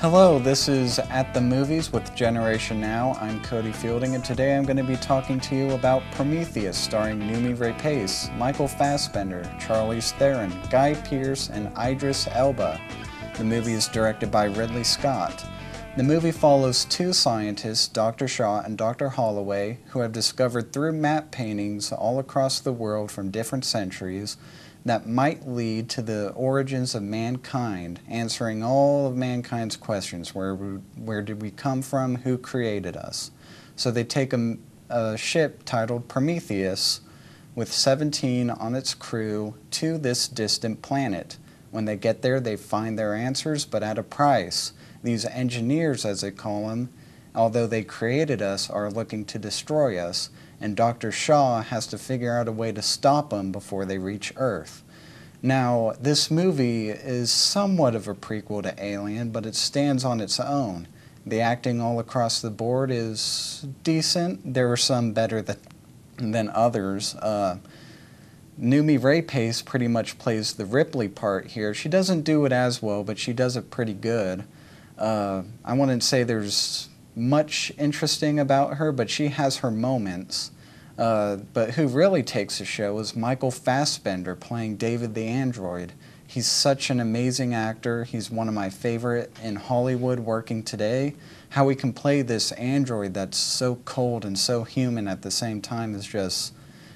Hello, this is At the Movies with Generation Now. I'm Cody Fielding, and today I'm going to be talking to you about Prometheus, starring Noomi Rapace, Michael Fassbender, Charlize Theron, Guy Pearce, and Idris Elba. The movie is directed by Ridley Scott. The movie follows two scientists, Dr. Shaw and Dr. Holloway, who have discovered through map paintings all across the world from different centuries that might lead to the origins of mankind, answering all of mankind's questions. Where did we come from? Who created us? So they take a ship titled Prometheus with 17 on its crew to this distant planet. When they get there, they find their answers, but at a price. These engineers, as they call them, although they created us, are looking to destroy us, and Dr. Shaw has to figure out a way to stop them before they reach Earth. Now, this movie is somewhat of a prequel to Alien, but it stands on its own. The acting all across the board is decent. There are some better than others. Noomi Rapace pretty much plays the Ripley part here. She doesn't do it as well, but she does it pretty good. I wouldn't say there's much interesting about her, but she has her moments. But who really takes the show is Michael Fassbender playing David the Android. He's such an amazing actor. He's one of my favorite in Hollywood working today. How he can play this android that's so cold and so human at the same time is just,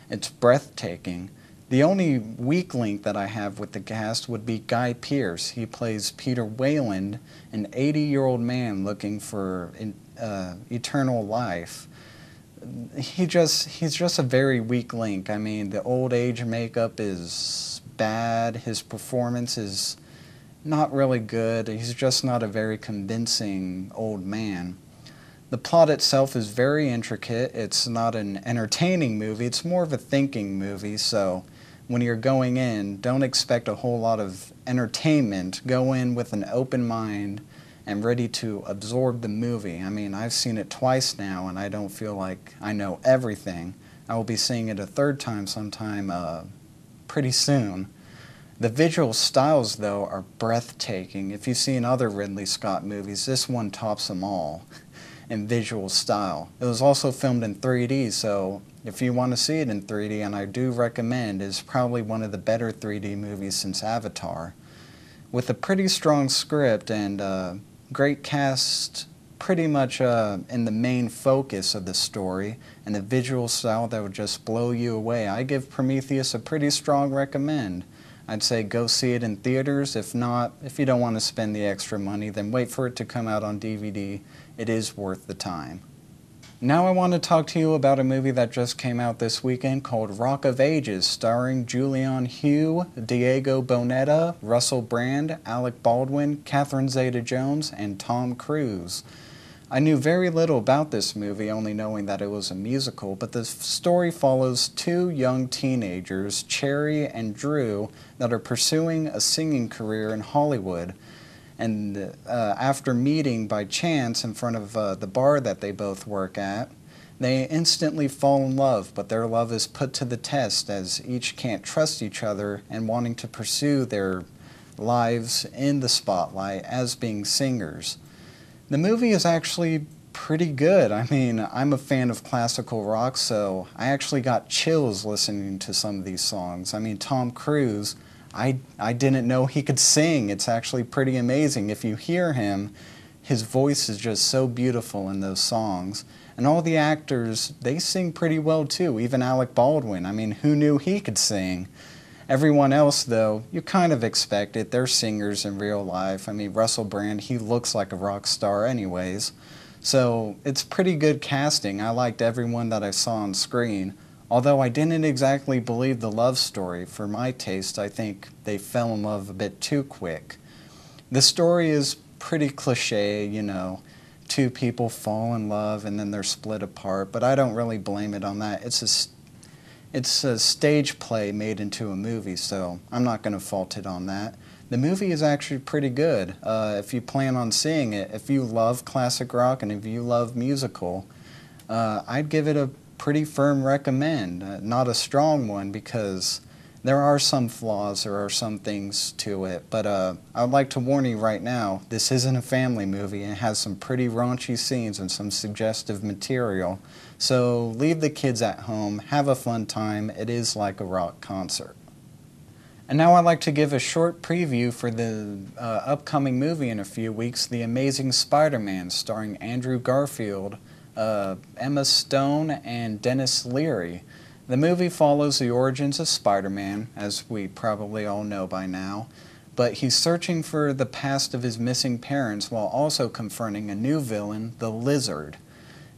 it's breathtaking. The only weak link that I have with the cast would be Guy Pearce. He plays Peter Wayland, an 80-year-old man looking for eternal life. He's just a very weak link. I mean, the old age makeup is bad. His performance is not really good. He's just not a very convincing old man. The plot itself is very intricate. It's not an entertaining movie. It's more of a thinking movie, so when you're going in, don't expect a whole lot of entertainment. Go in with an open mind and ready to absorb the movie. I mean, I've seen it twice now, and I don't feel like I know everything. I will be seeing it a third time sometime pretty soon. The visual styles, though, are breathtaking. If you've seen other Ridley Scott movies, this one tops them all in visual style. It was also filmed in 3D, so if you want to see it in 3D, and I do recommend, it's probably one of the better 3D movies since Avatar. With a pretty strong script and great cast pretty much in the main focus of the story, and a visual style that would just blow you away, I give Prometheus a pretty strong recommend. I'd say go see it in theaters. If not, if you don't want to spend the extra money, then wait for it to come out on DVD. It is worth the time. Now I want to talk to you about a movie that just came out this weekend called Rock of Ages, starring Julianne Hough, Diego Boneta, Russell Brand, Alec Baldwin, Catherine Zeta-Jones, and Tom Cruise. I knew very little about this movie, only knowing that it was a musical, but the story follows two young teenagers, Cherry and Drew, that are pursuing a singing career in Hollywood. And after meeting by chance in front of the bar that they both work at, they instantly fall in love, but their love is put to the test as each can't trust each other and wanting to pursue their lives in the spotlight as being singers. The movie is actually pretty good. I mean, I'm a fan of classical rock, so I actually got chills listening to some of these songs. I mean, Tom Cruise, I didn't know he could sing. It's actually pretty amazing. If you hear him, his voice is just so beautiful in those songs. And all the actors, they sing pretty well too, even Alec Baldwin. I mean, who knew he could sing? Everyone else, though, you kind of expect it. They're singers in real life. I mean, Russell Brand, he looks like a rock star anyways. So it's pretty good casting. I liked everyone that I saw on screen. Although I didn't exactly believe the love story. For my taste, I think they fell in love a bit too quick. The story is pretty cliche, you know. Two people fall in love and then they're split apart, but I don't really blame it on that. It's a stage play made into a movie, so I'm not going to fault it on that. The movie is actually pretty good. If you plan on seeing it, if you love classic rock and if you love musical, I'd give it a pretty firm recommend. Not a strong one because There are some flaws, there are some things to it, but I would like to warn you right now, this isn't a family movie and it has some pretty raunchy scenes and some suggestive material. So leave the kids at home, have a fun time, it is like a rock concert. And now I'd like to give a short preview for the upcoming movie in a few weeks, The Amazing Spider-Man, starring Andrew Garfield, Emma Stone, and Dennis Leary. The movie follows the origins of Spider-Man, as we probably all know by now, but he's searching for the past of his missing parents while also confronting a new villain, the Lizard.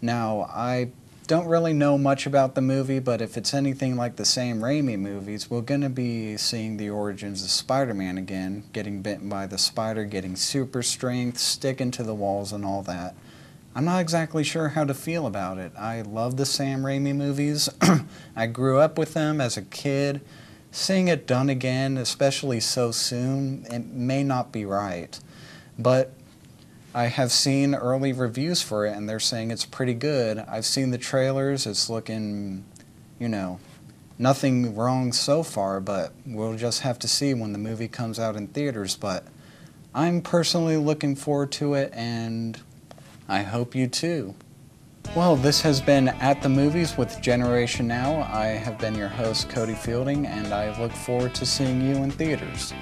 Now, I don't really know much about the movie, but if it's anything like the Sam Raimi movies, we're going to be seeing the origins of Spider-Man again, getting bitten by the spider, getting super strength, sticking to the walls and all that. I'm not exactly sure how to feel about it. I love the Sam Raimi movies. I grew up with them as a kid. Seeing it done again, especially so soon, it may not be right. But I have seen early reviews for it, and they're saying it's pretty good. I've seen the trailers. It's looking, nothing wrong so far, but we'll just have to see when the movie comes out in theaters. But I'm personally looking forward to it, and I hope you too. Well, this has been At the Movies with Generation Now. I have been your host, Cody Fielding, and I look forward to seeing you in theaters.